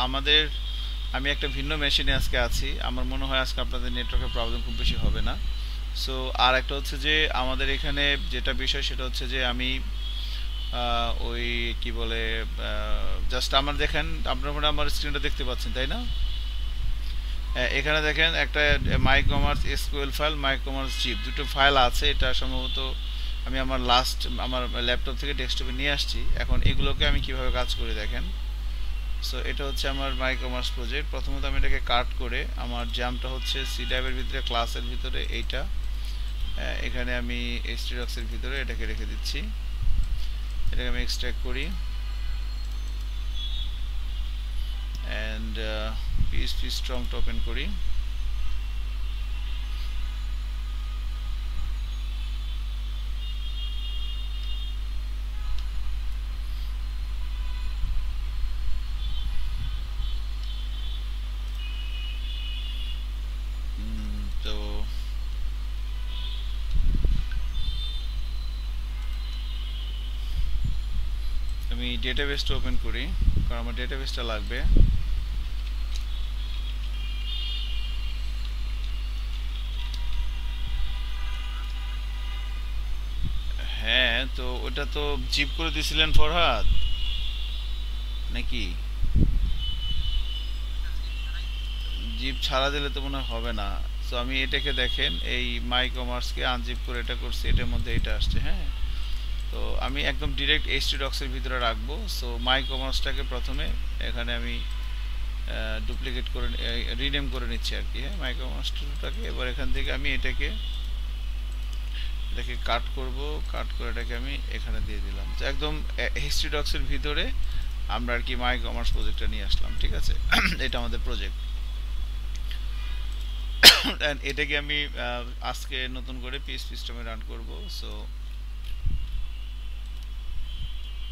আমাদের আমি একটা ভিন্ন মেশিনে আজকে আছি, আমার মনে হয় আজকে আপনাদের নেটওয়ার্কের প্রবলেম খুব বেশি হবে না। সো আর একটা হচ্ছে যে আমাদের এখানে যেটা বিষয় সেটা হচ্ছে যে আমি ওই কি বলে জাস্ট আমার দেখেন, আপনার মনে হয় আমার স্ক্রিনটা দেখতে পাচ্ছেন তাই না? এখানে দেখেন একটা মাই কমার্স এসকিউএল ফাইল, মাই কমার্স জিপ, দুটো ফাইল আছে। এটা সম্ভবত আমি আমার ল্যাপটপ থেকে ডেস্কটপে নিয়ে আসছি। এখন এগুলোকে আমি কিভাবে কাজ করি দেখেন। সো এটা হচ্ছে আমার মাই কমার্স প্রজেক্ট। প্রথমত আমি এটাকে কাট করে, আমার জাম্পটা হচ্ছে সি ড্রাইভের ভিতরে, ক্লাসের ভিতরে এইটা, এখানে আমি এইচটিডক্সের ভিতরে এটাকে রেখে দিচ্ছি। এটাকে আমি এক্সট্রাক্ট করি অ্যান্ড পিএইচপি স্ট্রংটা ওপেন করি। তো আমি ডেটাবেসটা ওপেন করি, কারণ আমার ডেটাবেসটা লাগবে। হ্যাঁ, তো ওটা তো জিপ করে দিছিলেন ফরহাদ নাকি? জিপ ছাড়া দিলে তো মনে হয় হবে না। সো আমি এটাকে দেখেন, এই মাই কমার্সকে আনজিপ করে এটা করছি, এটার মধ্যে এটা আসছে। হ্যাঁ, তো আমি একদম ডিরেক্ট এইচটি ডক্সের ভিতরে রাখবো। সো মাই কমার্সটাকে প্রথমে এখানে আমি ডুপ্লিকেট করে রিনেম করে নিচ্ছি আর কি। হ্যাঁ, মাই কমার্সটাকে এবার এখান থেকে আমি এটাকে কাট করব, কাট করে এটাকে আমি এখানে দিয়ে দিলাম। তো একদম হিস্ট্রি ডক্সের ভিতরে আমরা আর কি মাই কমার্স প্রজেক্টটা নিয়ে আসলাম। ঠিক আছে? এটা আমাদের প্রজেক্ট। এটাকে আমি আজকে নতুন করে পিএইচপি সিস্টেমে রান করব। সো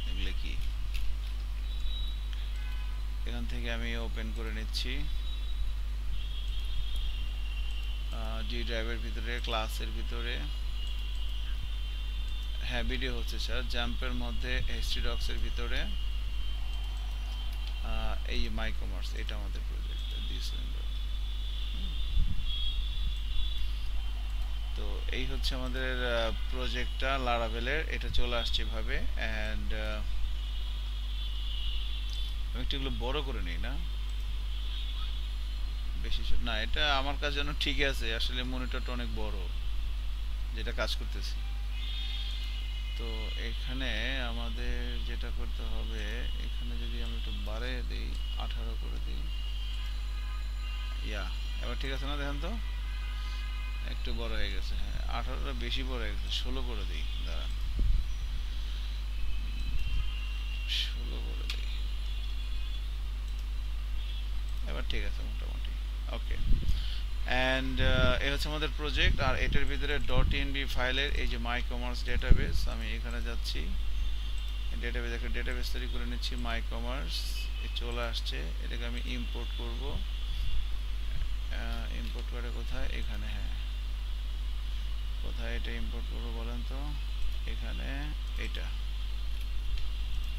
এগুলো কি, এখান থেকে আমি ওপেন করে নিচ্ছি ডি ড্রাইভের ভিতরে, ক্লাসের ভিতরে। হ্যাঁ, ভিডিও হচ্ছে স্যার। জাম্পের মধ্যে হিস্ট্রি ডক্সের ভিতরে এই মাই কমার্স, এটা আমাদের প্রজেক্ট দিস উইন্ডো। তো এই হচ্ছে আমাদের প্রজেক্টটা লারাভেলের, এটা চলে আসছে এভাবে। অ্যান্ড আমি একটু এগুলো বড় করে নিই না, বেশি ছোট না। এটা আমার কাছে যেন ঠিক আছে, আসলে মনিটরটা অনেক বড় যেটা কাজ করতেছি। তো এখানে আমাদের যেটা করতে হবে, এখানে যদি আমি একটু বাড়িয়ে দিই, 18 করে দিই, ইয়া, এবার ঠিক আছে না? দেখেন তো, একটু বড় হয়ে গেছে। হ্যাঁ, 18টা বেশি বড় হয়ে গেছে, 16 করে দিই, দাঁড়ান, 16 করে দিই। এবার ঠিক আছে মোটামুটি। ওকে। অ্যান্ড এ হচ্ছে আমাদের প্রজেক্ট। আর এটার ভিতরে ডট ইনবি ফাইলের এই যে মাই কমার্স ডেটাবেস, আমি এখানে যাচ্ছি, ডেটাবেস, একটা ডেটাবেস তৈরি করে নিচ্ছি। মাই কমার্স চলে আসছে, এটাকে আমি ইম্পোর্ট করব। ইম্পোর্ট করে কোথায়? এখানে। হ্যাঁ, কোথায় এটা ইম্পোর্ট করবো বলেন তো? এখানে, এটা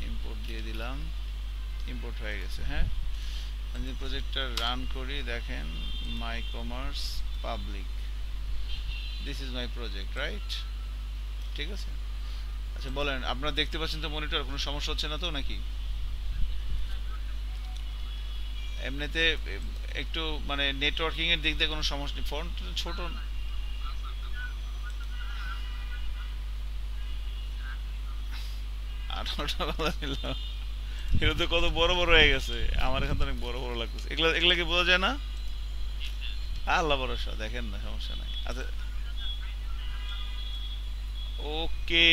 ইম্পোর্ট দিয়ে দিলাম, ইম্পোর্ট হয়ে গেছে। হ্যাঁ, আমি প্রজেক্টটা রান করি, দেখেন my commerce public, this is my project, right? ঠিক আছে। আচ্ছা বলেন, আপনারা দেখতে পাচ্ছেন তো মনিটর, কোনো সমস্যা হচ্ছে না তো নাকি? এমনিতে একটু মানে নেটওয়ার্কিং এর দিক দিয়ে কোনো সমস্যা নেই, ফন্ট ছোট। আঠারোটা কথা নিলাম, এগুলো তো কত বড় বড় হয়ে গেছে, আমার এখান তো অনেক বড় বড় লাগতেছে। এগুলো এগুলো কি বোঝা যায় না? আল্লাহ ভরসা, দেখেন না, সমস্যা নাই। আচ্ছা, ওকে,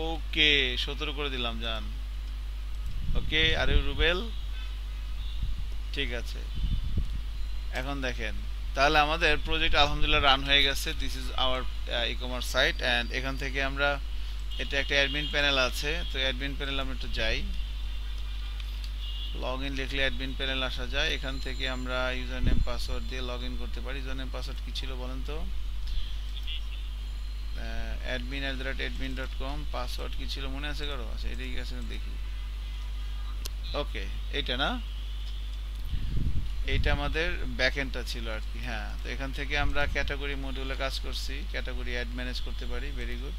ওকে, 17 করে দিলাম, যান। ওকে, আরে রুবেল, ঠিক আছে। এখন দেখেন, তাহলে আমাদের প্রজেক্ট আলহামদুলিল্লাহ রান হয়ে গেছে। This is our e commerce site. And এখান থেকে আমরা, এটা একটা অ্যাডমিন প্যানেল আছে, তো অ্যাডমিন প্যানেল আমরা একটু যাই, লগ ইন লিখলে অ্যাডমিন প্যানেল আসা যায়। এখান থেকে আমরা ইউজার নেম পাসওয়ার্ড দিয়ে লগ ইন করতে পারি। ইউজার নেম পাসওয়ার্ড কী ছিল বলেন তো? admin@admin.com, পাসওয়ার্ড কী ছিল মনে আছে কারো? আচ্ছা, এটাই আছে, দেখি। ওকে, এইটা না? এইটা আমাদের ব্যাকএন্ডটা ছিল আর কি। হ্যাঁ, তো এখান থেকে আমরা ক্যাটাগরি মডিউলে কাজ করছি, ক্যাটাগরি অ্যাড ম্যানেজ করতে পারি, very good.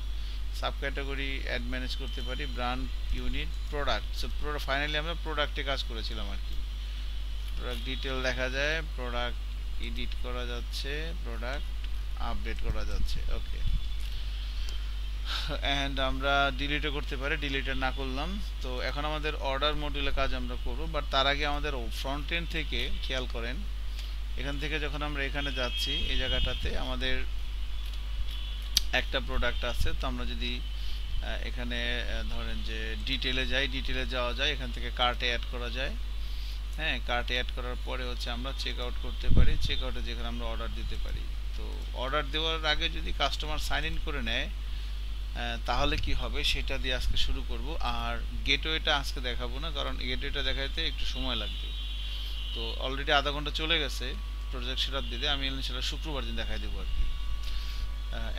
Sub category add manage করতে পারি, brand, unit, product. So finally আমরা প্রোডাক্টে কাজ করেছিলাম আর কি। প্রোডাক্ট ডিটেল দেখা যায়, প্রোডাক্ট এডিট করা যাচ্ছে, প্রোডাক্ট আপডেট করা যাচ্ছে, ওকে। অ্যান্ড আমরা ডিলিটও করতে পারি, ডিলিটও না করলাম। তো এখন আমাদের অর্ডার মডিউলে কাজ আমরা করব, বাট তার আগে আমাদের ফ্রন্ট এন্ড থেকে খেয়াল করেন, এখান থেকে যখন আমরা এখানে যাচ্ছি এই জায়গাটাতে আমাদের একটা প্রোডাক্ট আছে। তো আমরা যদি এখানে ধরেন যে ডিটেলে যাই, ডিটেলে যাওয়া যায়, এখান থেকে কার্টে অ্যাড করা যায়। হ্যাঁ, কার্টে অ্যাড করার পরে হচ্ছে আমরা চেক আউট করতে পারি, চেক আউটে যেখানে আমরা অর্ডার দিতে পারি। তো অর্ডার দেওয়ার আগে যদি কাস্টমার সাইন ইন করে নেয় তাহলে কি হবে সেটা দিয়ে আজকে শুরু করব। আর গেটওয়েটা আজকে দেখাবো না, কারণ গেটওয়েটা দেখাতে একটু সময় লাগবে। তো অলরেডি আধা ঘন্টা চলে গেছে প্রজেক্ট সেটআপ দিতে, আমি সেটা শুক্রবার দিন দেখাই দেবো আর কি।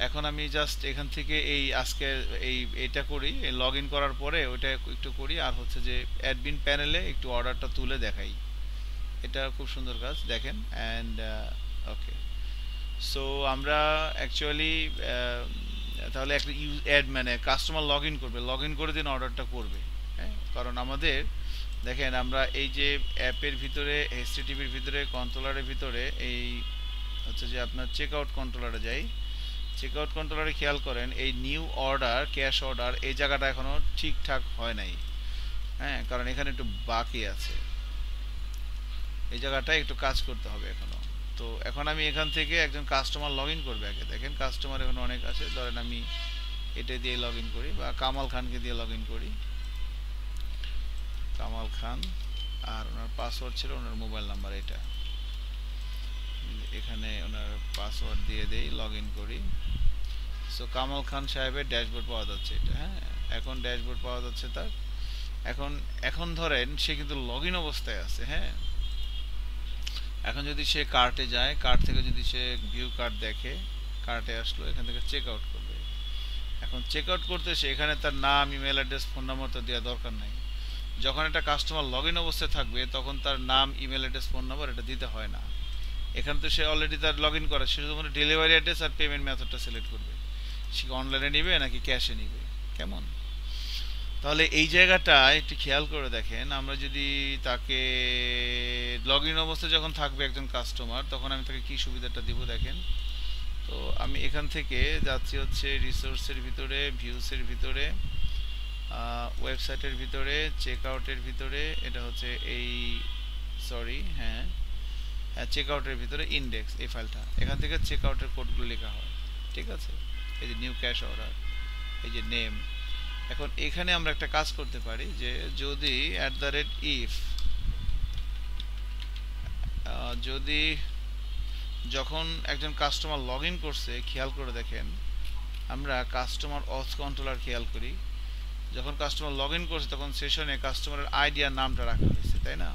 এখন আমি জাস্ট এখান থেকে এই আজকে এইটা করি, লগ ইন করার পরে ওইটা একটু করি, আর হচ্ছে যে অ্যাডমিন প্যানেলে একটু অর্ডারটা তুলে দেখাই। এটা খুব সুন্দর কাজ দেখেন। অ্যান্ড ওকে, সো আমরা অ্যাকচুয়ালি তাহলে একটা অ্যাড মানে কাস্টমার লগ ইন করবে, লগ ইন করে দিন অর্ডারটা করবে। হ্যাঁ, কারণ আমাদের দেখেন আমরা এই যে অ্যাপের ভিতরে, HTTPর ভিতরে, কন্ট্রোলারের ভিতরে এই হচ্ছে যে আপনার চেক আউট কন্ট্রোলারে যাই, চেক আউট কন্ট্রোলারে খেয়াল করেন এই নিউ অর্ডার, ক্যাশ অর্ডার, এই জায়গাটা এখনও ঠিকঠাক হয় নাই। হ্যাঁ, কারণ এখানে একটু বাকি আছে, এই জায়গাটা একটু কাজ করতে হবে এখনো। তো এখন আমি এখান থেকে একজন কাস্টমার লগ ইন করবে আগে, দেখেন কাস্টমার এখানে অনেক আছে, ধরেন আমি এটা দিয়ে লগ ইন করি, বা কামাল খানকে দিয়ে লগ ইন করি, কামাল খান, আর ওনার পাসওয়ার্ড ছিল ওনার মোবাইল নাম্বার, এটা এখানে ওনার পাসওয়ার্ড দিয়ে দেই, লগ ইন করি। সো কামাল খান সাহেবের ড্যাশবোর্ড পাওয়া যাচ্ছে এটা। হ্যাঁ, এখন ড্যাশবোর্ড পাওয়া যাচ্ছে তার। এখন এখন ধরেন সে কিন্তু লগ ইন অবস্থায় আছে। হ্যাঁ, এখন যদি সে কার্টে যায়, কার্ট থেকে যদি সে ভিউ কার্ট দেখে, কার্টে আসলো, এখান থেকে চেক আউট করবে। এখন চেক আউট করতে সে এখানে তার নাম, ইমেল অ্যাড্রেস, ফোন নাম্বার তো দেওয়া দরকার নাই। যখন একটা কাস্টমার লগ ইন অবস্থায় থাকবে তখন তার নাম, ইমেল অ্যাড্রেস, ফোন নাম্বার এটা দিতে হয় না। এখানে তো সে অলরেডি তার লগ ইন করা, সে শুধুমাত্র ডেলিভারি অ্যাড্রেস আর পেমেন্ট মেথডটা সিলেক্ট করবে, সে অনলাইনে নিবে নাকি ক্যাশে নিবে, কেমন? তাহলে এই জায়গাটা একটু খেয়াল করে দেখেন, আমরা যদি তাকে লগ ইন অবস্থায় যখন থাকবে একজন কাস্টমার, তখন আমি তাকে কি সুবিধাটা দিব দেখেন। তো আমি এখান থেকে যাচ্ছি হচ্ছে রিসোর্সের ভিতরে, ভিউসের ভিতরে, ওয়েবসাইটের ভিতরে, চেক আউটের ভিতরে, এটা হচ্ছে এই সরি হ্যাঁ হ্যাঁ চেক আউটের ভিতরে ইন্ডেক্স, এই ফাইলটা, এখান থেকে চেক আউটের কোডগুলো লেখা হয়। ঠিক আছে, এই যে নিউ ক্যাশ অর্ডার, এই যে নেম। এখন এখানে আমরা একটা কাজ করতে পারি যে যদি @if, যদি যখন একজন কাস্টমার লগ ইন করছে, খেয়াল করে দেখেন আমরা কাস্টমার অথ কন্ট্রোলার খেয়াল করি, যখন কাস্টমার লগ ইন করছে তখন সেশনে কাস্টমারের আইডি আর নামটা রাখা হয়েছে, তাই না?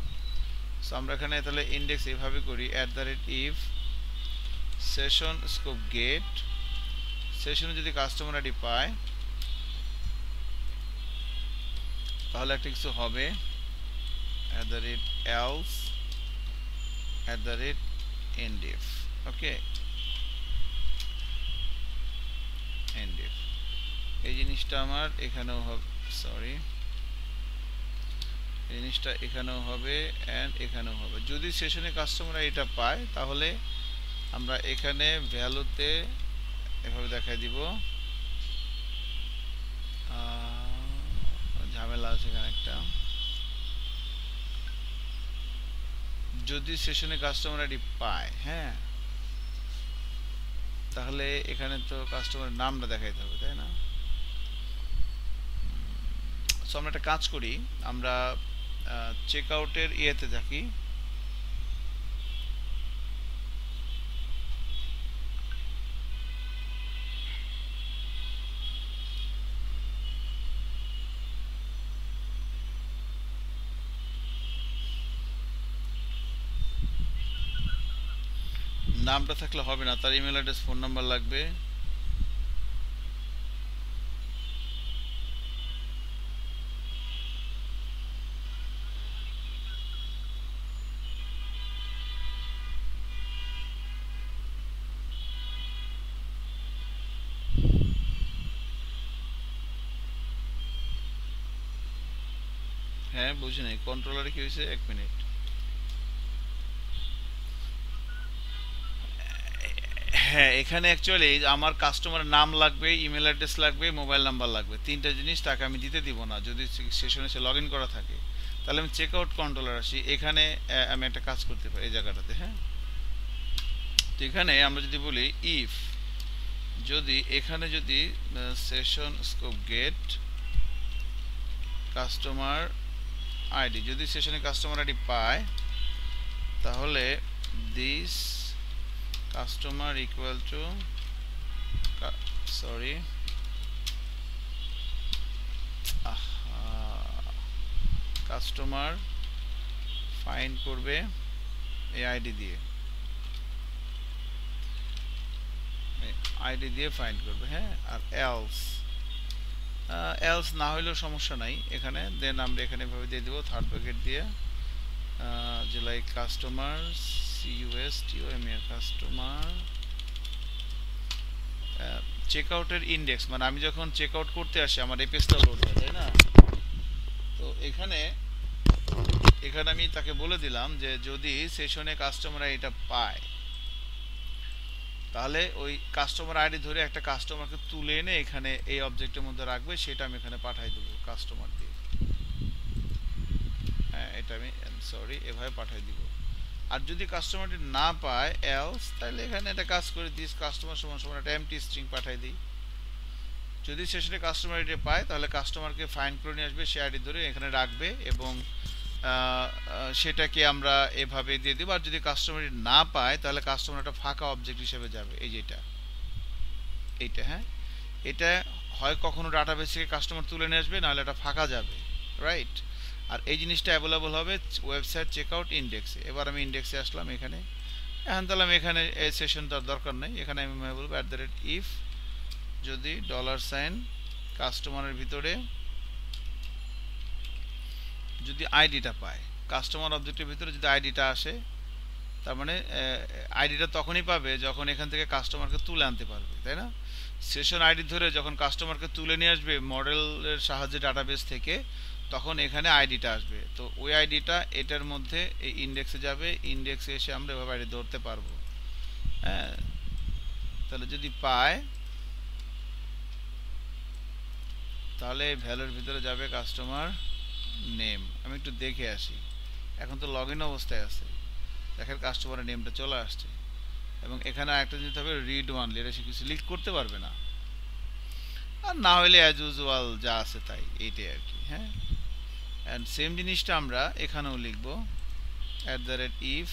সো আমরা এখানে তাহলে ইন্ডেক্স এভাবে করি, @if সেশন স্কোপ গেট, সেশনে যদি কাস্টমার আইডি পায় তাহলে একটা কিছু হবে, @else @endif, ওকে, endif। এই জিনিসটা আমার এখানেও হবে, সরি, এই জিনিসটা এখানেও হবে অ্যান্ড এখানেও হবে। যদি সেশনে কাস্টমার এটা পায় তাহলে আমরা এখানে ভ্যালুতে এভাবে দেখাই দিব, ঝামেলা আছে এখানে একটা, যদি সেশনে কাস্টমার আইডি পায়, হ্যাঁ, তাহলে এখানে তো কাস্টমারের নামটা দেখাইতে হবে, তাই না? সো আমরা একটা কাজ করি, আমরা চেক আউটের ইয়েতে থাকি, নামটা থাকলে হবে না, তার ইমেল অ্যাড্রেস, ফোন নাম্বার লাগবে। হ্যাঁ, বুঝি নাই কন্ট্রোলারে কি হয়েছে, 1 মিনিট। হ্যাঁ, এখানে অ্যাকচুয়ালি আমার কাস্টমারের নাম লাগবে, ইমেল অ্যাড্রেস লাগবে, মোবাইল নাম্বার লাগবে, তিনটা জিনিস তাকে আমি দিতে দিব না যদি সেশনে সে লগ ইন করা থাকে। তাহলে আমি চেক আউট কন্ট্রোলার আসি এখানে। আমি একটা কাজ করতে পারি এই জায়গাটাতে। হ্যাঁ, তো এখানে আমরা যদি বলি ইফ, যদি এখানে যদি session scope get customer ID, যদি সেশনে কাস্টমার আইডি পায়, তাহলে this customer equal to, sorry, customer find করবে এই আইডি দিয়ে, আইডি দিয়ে ফাইন্ড করবে। হ্যাঁ, আর এলস, এলস না হইলেও সমস্যা নাই এখানে। দেন আমরা এখানে এভাবে দিয়ে দেবো থার্ড ব্র্যাকেট দিয়ে, যে like customer CUSTOMER customer check আউটের ইন্ডেক্স, মানে আমি যখন চেক আউট করতে আসি আমার এই পেজটা লোড হয়, তাই না? তো এখানে এখানে আমি তাকে বলে দিলাম যে যদি সেশনে কাস্টমার আইডিটা পায়, তাহলে ওই কাস্টমার আইডি ধরে একটা কাস্টমারকে তুলে এনে এখানে এই অবজেক্টের মধ্যে রাখবে, সেটা আমি এখানে পাঠাই দেবো কাস্টমার দিয়ে। হ্যাঁ, এটা আমি সরি এভাবে পাঠাই দিব। আর যদি কাস্টমারটি না পায় এলস, তাহলে এখানে একটা কাজ করে দিস কাস্টমার সমান সমান একটা এমটি স্ট্রিং পাঠাই দিই। যদি সেশনে কাস্টমার আইডি পায় তাহলে কাস্টমারকে ফাইন্ড করে নিয়ে আসবে, সে আইডি ধরে এখানে রাখবে এবং সেটাকে আমরা এভাবে দিয়ে দেবো। আর যদি কাস্টমার না পায় তাহলে কাস্টমার একটা ফাঁকা অবজেক্ট হিসেবে যাবে, এই যেটা এইটা। হ্যাঁ, এটা হয় কখনো ডাটাবেস থেকে কাস্টমার তুলে নিয়ে আসবে, নাহলে এটা ফাঁকা যাবে, রাইট? আর এই জিনিসটা অ্যাভেলেবল হবে ওয়েবসাইট চেকআউট ইন্ডেক্সে। এবার আমি ইন্ডেক্সে আসলাম এখানে, এখন তাহলে আমি এখানে এই সেশনটার দরকার নেই, এখানে আমি বলবো @if যদি $, কাস্টমারের ভিতরে যদি আইডিটা পায়, কাস্টমার অবজেক্টের ভিতরে যদি আইডিটা আসে, তার মানে আইডিটা তখনই পাবে যখন এখান থেকে কাস্টমারকে তুলে আনতে পারবে, তাই না? সেশন আইডি ধরে যখন কাস্টমারকে তুলে নিয়ে আসবে মডেলের সাহায্যে ডাটাবেস থেকে, তখন এখানে আইডিটা আসবে। তো ওই আইডিটা এটার মধ্যে এই ইন্ডেক্সে যাবে, ইন্ডেক্সে এসে আমরা এভাবে আইডি ধরতে পারবো। হ্যাঁ, তাহলে যদি পায় তাহলে ভ্যালুর ভিতরে যাবে কাস্টমার নেম। আমি একটু দেখে আসি, এখন তো লগ ইন অবস্থায় আছে, দেখেন কাস্টমারের নেমটা চলে আসছে। এবং এখানে একটা জিনিস হবে রিড ওয়ানলি, এটা সে কিছু লিখ করতে পারবে না, আর না হলে অ্যাজ ইউজুয়াল যা আছে তাই, এইটাই আর কি। হ্যাঁ, অ্যান্ড সেম জিনিসটা আমরা এখানেও লিখব @if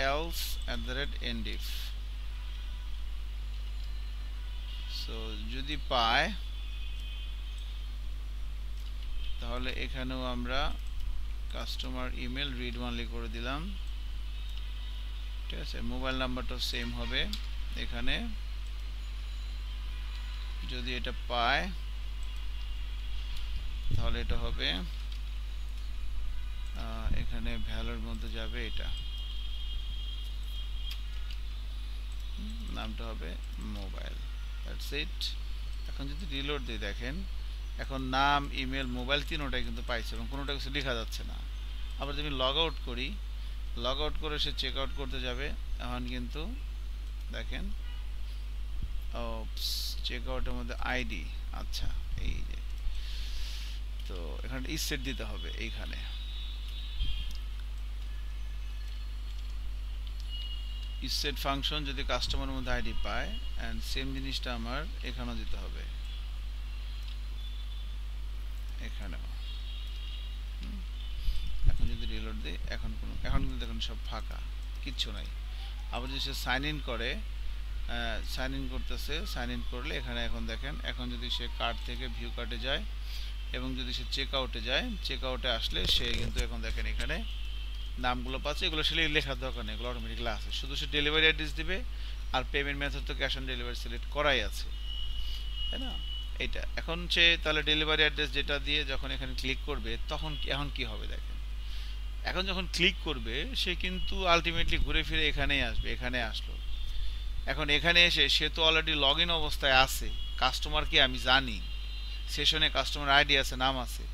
@else @endif। সো যদি পায় তাহলে এখানেও আমরা কাস্টমার ইমেল রিড ওয়ানলি করে দিলাম, ঠিক আছে? মোবাইল নাম্বারটাও সেম হবে এখানে। যদি এটা পায় তাহলে এটা হবে এখানে ভ্যালুর মধ্যে যাবে, এটা নামটা হবে মোবাইল, দ্যাটস ইট। এখন যদি রিলোড দিই, দেখেন এখন নাম, ইমেল, মোবাইল তিনোটাই কিন্তু পাইছে এবং কোনোটা কিছু লেখা যাচ্ছে না। আবার যদি লগ আউট করি, লগ আউট করে সে চেক আউট করতে যাবে, এখন কিন্তু দেখেন চেক আউটের মধ্যে আইডি, আচ্ছা এই যে, তো এখানে ইসেট দিতে হবে এইখানে, ইসেট ফাংশন যদি কাস্টমারের মধ্যে আইডি পায়, অ্যান্ড সেম জিনিসটা আমার এখানেও দিতে হবে, এখানেও। এখন যদি রিলোড দিই, এখন কিন্তু দেখুন সব ফাঁকা, কিচ্ছু নাই। আবার যদি সে সাইন ইন করে, সাইন ইন করতেছে, সাইন ইন করলে এখানে এখন দেখেন, এখন যদি সে কার্ড থেকে ভিউ কার্ডে যায় এবং যদি সে চেক আউটে যায়, চেক আউটে আসলে সে কিন্তু এখন দেখেন এখানে নামগুলো পাচ্ছে, এগুলো আসলে লেখার দরকার নেই, এগুলো অটোমেটিক্যালি আছে, শুধু সে ডেলিভারি অ্যাড্রেস দিবে আর পেমেন্ট মেথড তো ক্যাশ অন ডেলিভারি সিলেক্ট করাই আছে, তাই না? এইটা এখন সে তাহলে ডেলিভারি অ্যাড্রেস যেটা দিয়ে যখন এখানে ক্লিক করবে, তখন এখন কি হবে দেখেন, এখন যখন ক্লিক করবে সে কিন্তু আলটিমেটলি ঘুরে ফিরে এখানেই আসবে, এখানে আসলো। এখন এখানে এসে সে তো অলরেডি লগ ইন অবস্থায় আছে, কাস্টমারকে আমি জানি, সেশনে কাস্টমার আইডি আছে, নাম আছে।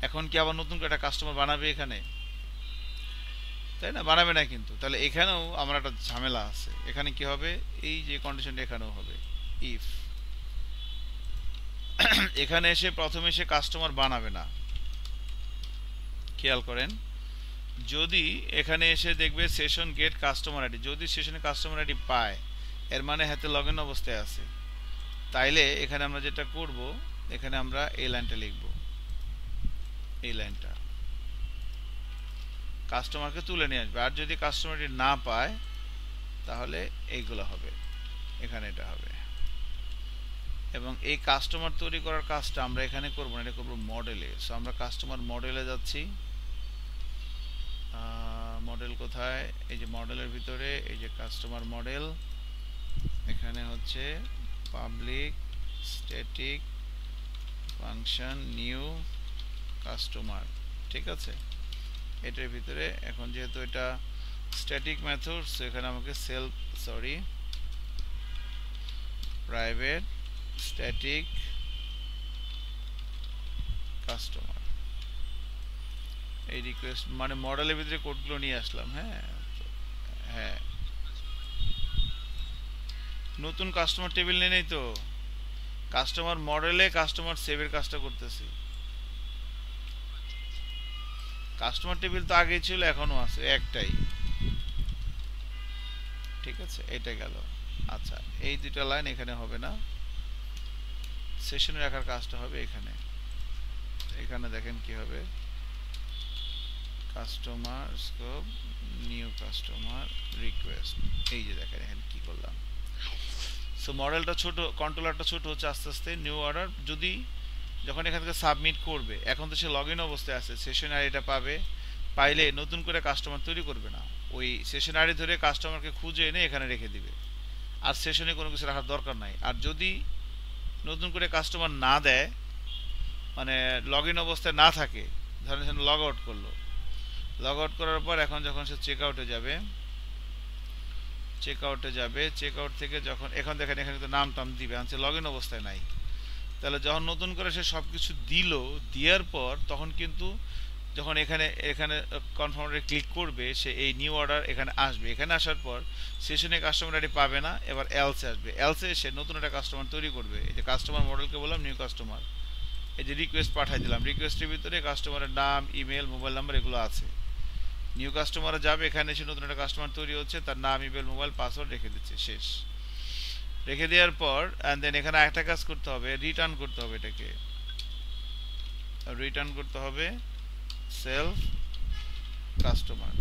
এখন কি আবার নতুন করে একটা কাস্টমার বানাবে এখানে? তাই না, বানাবে না কিন্তু। তাহলে এখানেও আমার একটা ঝামেলা আছে। এখানে কি হবে, এই যে কন্ডিশনটা এখানেও হবে, ইফ এখানে এসে প্রথমে সে কাস্টমার বানাবে না, খেয়াল করেন। যদি এখানে এসে দেখবে সেশন গেট কাস্টমার আইডি, যদি সেশনে কাস্টমার আইডি পায়, এর মানে হাতে লগ ইন অবস্থায় আছে। তাইলে এখানে আমরা যেটা করব, এখানে আমরা এই লাইনটা লিখব, এই লাইনটা কাস্টমারকে তুলে নিয়ে আসবে। আর যদি কাস্টমার আইডি না পায় তাহলে এইগুলো হবে, এখানে এটা হবে। এবং এই কাস্টমার তৈরি করার কাজটা আমরা এখানে করব না, এটা করব মডেলে। সো আমরা কাস্টমার মডেলে যাচ্ছি। মডেল কোথায়, এই যে মডেলের ভিতরে এই যে কাস্টমার মডেল, এখানে হচ্ছে public static function new customer, ঠিক আছে। এটার ভিতরে এখন যেহেতু এটা স্ট্যাটিক মেথড, এখানে আমাকে সেলফ প্রাইভেট স্ট্যাটিক কাস্টমার, এই রিকোয়েস্ট মানে মডেলের ভিতরে কোডগুলো নিয়ে আসলাম। হ্যাঁ হ্যাঁ, নতুন কাস্টমার টেবিল নেই তো, কাস্টমার মডেলে কাস্টমার সেভের কাজটা করতেছি। কাস্টমার টেবিল তো আগেই ছিল, এখনো আছে, একটাই, ঠিক আছে। এটা গেল। আচ্ছা, এই দুটো লাইন এখানে হবে না, সেশনে রাখার কাজটা হবে এখানে। এখানে দেখেন কি হবে, customer scope new customer request, এই যে দেখেন এখানে কি করলাম। সো মডেলটা ছোট, কন্ট্রোলারটা ছোট হচ্ছে আস্তে আস্তে। নিউ অর্ডার যদি যখন এখান থেকে সাবমিট করবে, এখন তো সে লগ ইন অবস্থায় আছে, সেশন আইডিটা পাবে, পাইলে নতুন করে কাস্টমার তৈরি করবে না, ওই সেশন আইডি ধরে কাস্টমারকে খুঁজে এনে এখানে রেখে দিবে, আর সেশনে কোনো কিছু রাখার দরকার নাই। আর যদি নতুন করে কাস্টমার না দেয়, মানে লগ ইন অবস্থায় না থাকে, ধরেন সে লগ আউট করলো, লগ আউট করার পর এখন যখন সে চেক আউটে যাবে, চেক আউট থেকে যখন এখন দেখেন এখানে তো নাম টাম দিবে, আনছে লগ ইন অবস্থায় নাই। তাহলে যখন নতুন করে সে সব কিছু দিল, দেওয়ার পর তখন কিন্তু যখন এখানে এখানে কনফার্মে ক্লিক করবে, সে এই নিউ অর্ডার এখানে আসবে। এখানে আসার পর সেশনে কাস্টমার আইডি পাবে না, এবার এলসে আসবে। এলসে এসে নতুন একটা কাস্টমার তৈরি করবে। এই যে কাস্টমার মডেলকে বললাম নিউ কাস্টমার, এই যে রিকোয়েস্ট পাঠাই দিলাম, রিকোয়েস্টের ভিতরে কাস্টমারের নাম, ইমেল, মোবাইল নাম্বার এগুলো আছে। নিউ কাস্টমারে যাবে, এখানে এসে নতুন একটা কাস্টমার তৈরি হচ্ছে, তার নাম, ইমেল, মোবাইল, পাসওয়ার্ড রেখে দিচ্ছে, শেষ। রেখে দেওয়ার পর অ্যান্ড দেন এখানে একটা কাজ করতে হবে, রিটার্ন করতে হবে, এটাকে রিটার্ন করতে হবে সেলফ কাস্টমার।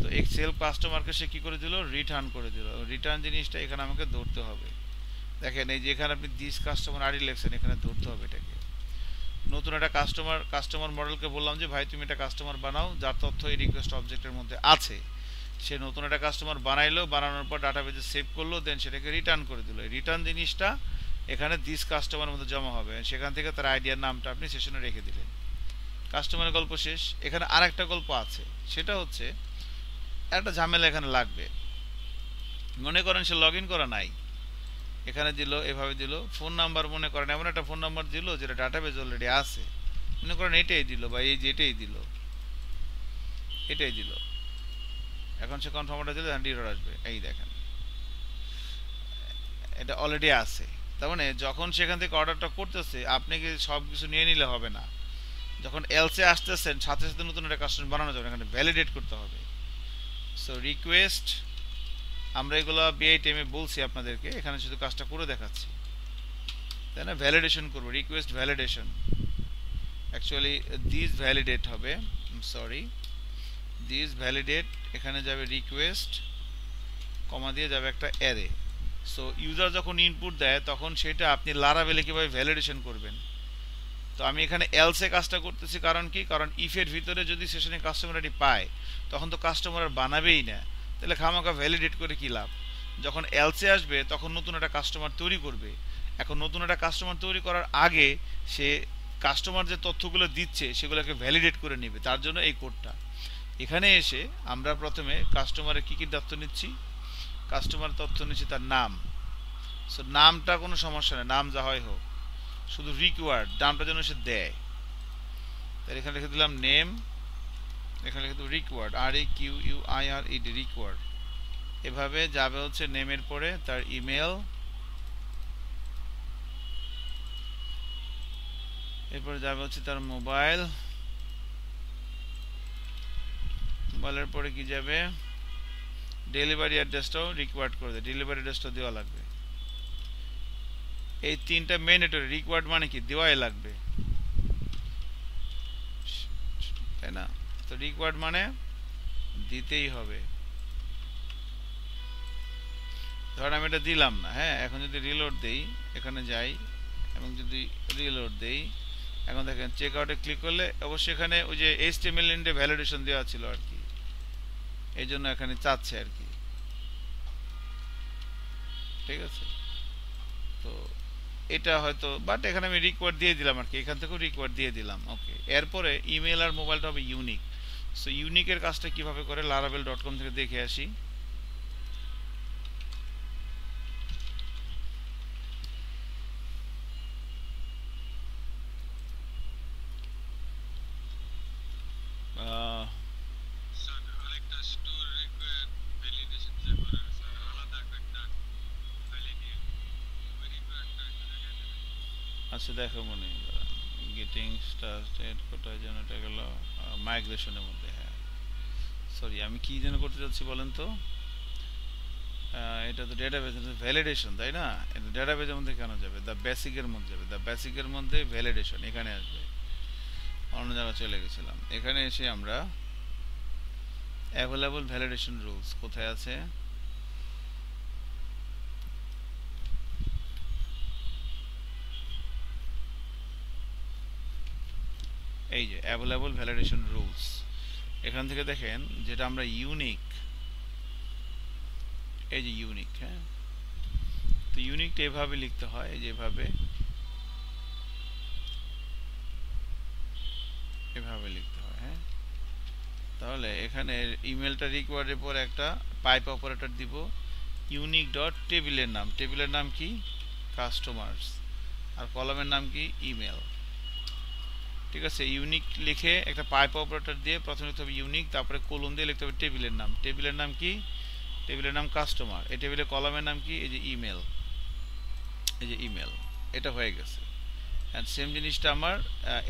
তো এই সেলফ কাস্টমারকে সে কি করে দিল, রিটার্ন করে দিল। রিটার্ন জিনিসটা এখানে আমাকে ধরতে হবে। দেখেন এই যে এখানে আপনি দিস কাস্টমার আইডি লিখছেন, এখানে ধরতে হবে এটাকে। নতুন একটা কাস্টমার মডেলকে বললাম যে ভাই তুমি একটা কাস্টমার বানাও যার তথ্য এই রিকোয়েস্ট অবজেক্টের মধ্যে আছে। সে নতুন একটা কাস্টমার বানাইলো, বানানোর পর ডাটাবেজে সেভ করলো, দেন সেটাকে রিটার্ন করে দিল। এই রিটার্ন জিনিসটা এখানে দিস কাস্টমারের মধ্যে জমা হবে, সেখান থেকে তার আইডিয়ার নামটা আপনি সেশনে রেখে দিলেন। কাস্টমারের গল্প শেষ। এখানে আর একটা গল্প আছে, সেটা হচ্ছে একটা ঝামেলা এখানে লাগবে। মনে করেন সে লগ ইন করা নাই, এখানে দিল, এভাবে দিল, ফোন নাম্বার মনে করেন এমন একটা ফোন নাম্বার দিল যেটা ডাটাবেজ অলরেডি আছে, মনে করেন এটাই দিল, বা এই যে এটাই দিল, এটাই দিল। এখন সে কনফার্মটা দিলে এরর আসবে, এই দেখেন এটা অলরেডি আছে। তার মানে যখন সেখান থেকে অর্ডারটা করতেছে, আপনি কি সব কিছু নিয়ে নিলে হবে না। যখন এলসে আসতেছেন, সাথে সাথে নতুন একটা কাস্টমার বানানো যাবে, এখানে ভ্যালিডেট করতে হবে। সো রিকোয়েস্ট, আমরা এগুলো বিআই টাইমে বলছি আপনাদেরকে, এখানে শুধু কাজটা করে দেখাচ্ছি, তাই না। ভ্যালিডেশন করবো, request validation, actually this validate হবে, দিস ভ্যালিডেট, এখানে যাবে রিকোয়েস্ট, কমা দিয়ে যাবে একটা অ্যারে। সো ইউজার যখন ইনপুট দেয় তখন সেটা আপনি লারাভেলে কীভাবে ভ্যালিডেশন করবেন। তো আমি এখানে এলসে কাজটা করতেছি, কারণ কি, কারণ ইফের ভিতরে যদি সেশনে কাস্টমার আইডি পায় তখন তো কাস্টমার আর বানাবেই না, তাহলে খামাখা ভ্যালিডেট করে কী লাভ। যখন এলসে আসবে তখন নতুন একটা কাস্টমার তৈরি করবে। এখন নতুন একটা কাস্টমার তৈরি করার আগে সে কাস্টমার যে তথ্যগুলো দিচ্ছে সেগুলোকে ভ্যালিডেট করে নেবে, তার জন্য এই কোডটা। এখানে এসে আমরা প্রথমে কাস্টমারের কী কী তথ্য নিচ্ছি, কাস্টমার তথ্য নিচ্ছি তার নাম। সো নামটা কোনো সমস্যা নেই, নাম যা হয় হোক। শুধু রিকোয়ার্ড নামটা যেন সে দেয়। তাহলে এখানে লিখে দিলাম নেম, এখানে লিখে দেবো রিকোয়ার্ড, REQUIRED রিকোয়ার্ড। এভাবে যাবে হচ্ছে নেমের পরে তার ইমেল, এরপরে যাবে হচ্ছে তার মোবাইল, মোবাইলের পরে কি যাবে, ডেলিভারি অ্যাড্রেসটাও রিকোয়ার্ড করে দেয়, ডেলিভারি অ্যাড্রেসটা দেওয়া লাগবে। এই তিনটা ম্যান্ডেটরি, রিকোয়ার্ড মানে কি দেওয়াই লাগবে, তাই না? তো রিকোয়ার্ড মানে দিতেই হবে। ধর আমি এটা দিলাম না, হ্যাঁ, এখন যদি রিলোড দেই, এখানে যাই এবং যদি রিলোড দেই, এখন দেখেন চেক আউটে ক্লিক করলে অবশ্যই এখানে ওই যে HTML ইন্ডে ভ্যালিডেশন দেওয়া ছিল আর কি, এই জন্য এখানে চাচ্ছে আর কি, ঠিক আছে? তো এটা হয়তো, বাট এখানে আমি রিকোয়ার্ড দিয়ে দিলাম আর কি, এখান থেকেও রিকোয়ার্ড দিয়ে দিলাম। ওকে, এরপরে ইমেল আর মোবাইলটা হবে ইউনিক। সো ইউনিকের কাজটা কিভাবে করে laravel.com থেকে দেখে আসি। আহ, আচ্ছা দেখো মনে, গেটিং স্টার্টেড কোথায় যেন এটা গেল, মাইগ্রেশনের মধ্যে, হ্যাঁ সরি আমি কি যেন করতে যাচ্ছি বলেন তো, এটা তো ডেটাবেজ ভ্যালিডেশন, তাই না? এটা ডেটাবেজের মধ্যে কেন যাবে, দ্য বেসিকের মধ্যে যাবে, দ্য বেসিকের মধ্যে ভ্যালিডেশন এখানে আসবে, অন্য জায়গায় চলে গেছিলাম। এখানে এসে আমরা অ্যাভেলেবল ভ্যালিডেশন রুলস কোথায় আছে, এই যে অ্যাভেলেবল ভ্যালিডেশন রুলস, এখান থেকে দেখেন যেটা আমরা ইউনিক, এই যে ইউনিক, হ্যাঁ, তো ইউনিকটা এভাবে লিখতে হয়, যেভাবে এভাবে লিখতে হয়, হ্যাঁ। তাহলে এখানে ইমেলটা রিকোয়ার্ডের পর একটা পাইপ অপারেটর দিব, ইউনিক ডট টেবিলের নাম, টেবিলের নাম কি কাস্টমার্স, আর কলামের নাম কি ইমেল, ঠিক আছে? ইউনিক লিখে একটা পাইপ অপারেটর দিয়ে প্রথমে লিখতে হবে ইউনিক, তারপরে কোলন দিয়ে লিখতে হবে টেবিলের নাম, টেবিলের নাম কি, টেবিলের নাম কাস্টমার, এই টেবিলের কলামের নাম কি, এই যে ইমেল, এই যে ইমেল, এটা হয়ে গেছে। অ্যান্ড সেম জিনিসটা আমার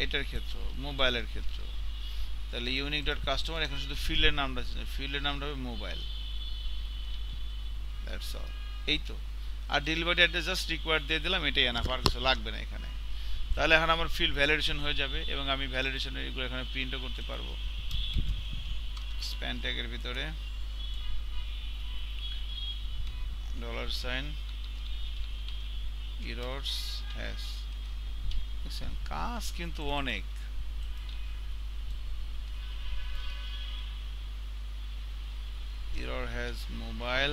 এটার ক্ষেত্র, মোবাইলের ক্ষেত্র। তাহলে ইউনিক ডট কাস্টমার, এখন শুধু ফিল্ডের নামটা, ফিল্ডের নামটা হবে মোবাইল, দ্যাটস অল, এই তো। আর ডেলিভারি অ্যাড্রেস জাস্ট রিকোয়ার্ড দিয়ে দিলাম, এটাই এনাফ, আর কিছু লাগবে না এখানে। তাহলে এখন আমার ফিল্ড ভ্যালিডেশন হয়ে যাবে এবং আমি ভ্যালিডেশনের এগুলো এখানে প্রিন্টও করতে পারবো। স্প্যান ট্যাগের ভিতরে $, এরর্স হ্যাশ, দেখছেন কাজ কিন্তু অনেক। এরর হ্যাজ মোবাইল,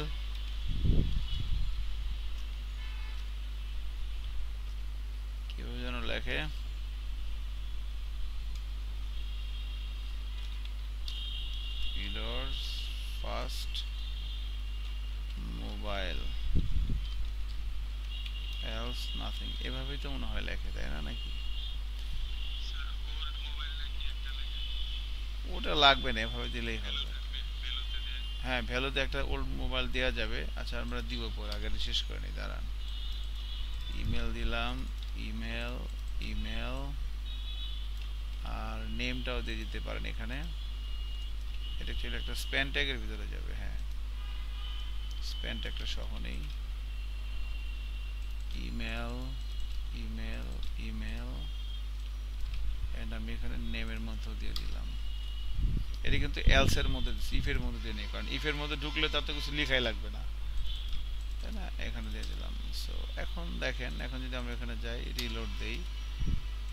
কিভাবে যেন লেখে, errors first mobile else nothing, এভাবেই তো মনে হয় লেখে, তাই না নাকি? ওটা লাগবে না, এভাবে দিলেই হবে। হ্যাঁ, ভ্যালুতে একটা ওল্ড মোবাইল দেওয়া যাবে। আচ্ছা আমরা দিব পরে, আগে শেষ করে নিই, দাঁড়ান। ইমেল দিলাম, ইমেল, ইমেল, আর নেমটাও দিয়ে দিতে পারেন এখানে, এটা ছিল একটা স্প্যান ট্যাগের ভিতরে যাবে, হ্যাঁ স্প্যান ট্যাগটা সহ নেই, ইমেল, ইমেল, ইমেল, এন্ড আমি এখানে নেমের মধ্যেও দিয়ে দিলাম। এটা কিন্তু এলস এর মধ্যে, ইফের মধ্যে দিয়ে নেই, কারণ ইফের মধ্যে ঢুকলে তাতে কিছু লিখাই লাগবে না, তাই না? এখানে দিয়ে দিলাম। সো এখন দেখেন, এখন যদি আমরা এখানে যাই, রিলোড দেই,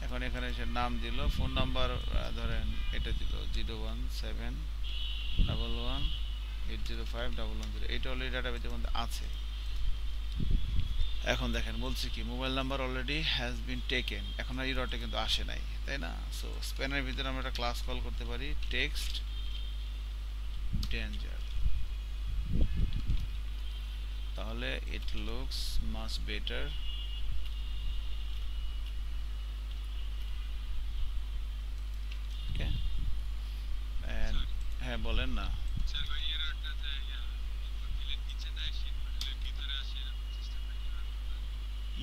এখন এখানে সে নাম দিল, ফোন নাম্বার ধরেন এটা দিল 01711805110, এটা অলরেডি ডাটাবেজের মধ্যে আছে। এখন দেখেন বলছি কি, mobile number already has been taken, এখন আর এররটা কিন্তু আসে নাই, তাই না? সো স্প্যানের ভিতরে আমরা একটা ক্লাস কল করতে পারি, টেক্সট ডেঞ্জার, তাহলে ইট লুকস মাচ বেটার, হ্যাঁ বলেন না।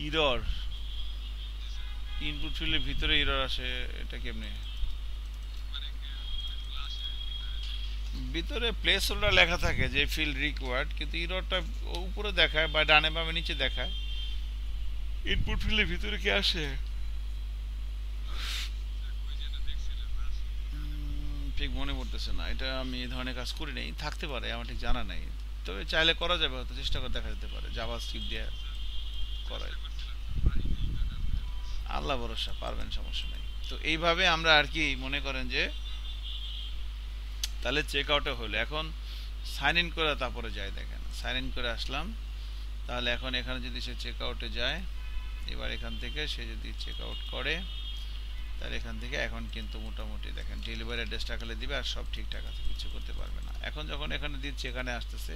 ইরর? ইনপুট ফিল্ডের ভিতরে ইরর আসে? এটা কেমনে? ভিতরে প্লেস হোল্ডার লেখা থাকে যে ফিল্ড রিকোয়ার্ড, কিন্তু ইররটা উপরে দেখায় বা ডানে বামে নিচে দেখায়, ইনপুট ফিল্ডের ভিতরে কি আসে? ঠিক মনে পড়তেছে না, এটা আমি এই ধরনের কাজ করি নাই, থাকতে পারে, আমার ঠিক জানা নাই। তবে চাইলে করা যাবে, হয়তো চেষ্টা করে দেখা যেতে পারে জাভা স্ক্রিপ্ট দিয়ে করাই। আল্লাহ ভরসা, পারবেন, সমস্যা নেই। তো এইভাবে আমরা আর কি মনে করেন যে তাহলে চেক আউটে হলো। এখন সাইন ইন করে তারপরে যায়, দেখেন সাইন ইন করে আসলাম। তাহলে এখন এখানে যদি সে চেক আউটে যায়, এবার এখান থেকে সে যদি চেক আউট করে, তাহলে এখান থেকে এখন কিন্তু মোটামুটি দেখেন ডেলিভারি অ্যাড্রেসটা খালি দিবে আর সব ঠিকঠাক আছে, কিছু করতে পারবে না। এখন যখন এখানে দিচ্ছে, এখানে আসতেছে,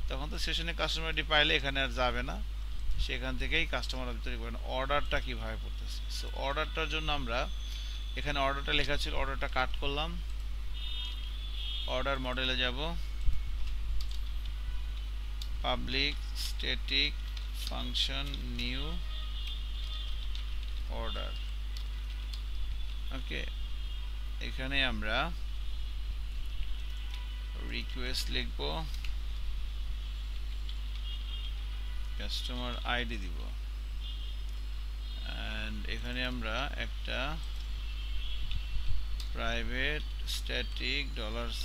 তখন তো সেশনে কাস্টমার আইডি পাইলে এখানে আর যাবে না, সেখান থেকেই কাস্টমার তৈরি করেন। অর্ডারটা কিভাবে পড়তেছে, সো অর্ডারটার জন্য আমরা এখানে অর্ডারটা লেখা ছিল, অর্ডারটা কাট করলাম, অর্ডার মডেলে যাব, public static function new order. Okay, এখানে আমরা রিকোয়েস্ট লিখব, কাস্টমার আইডি দিব, অ্যান্ড এখানে আমরা একটা প্রাইভেট স্ট্যাটিক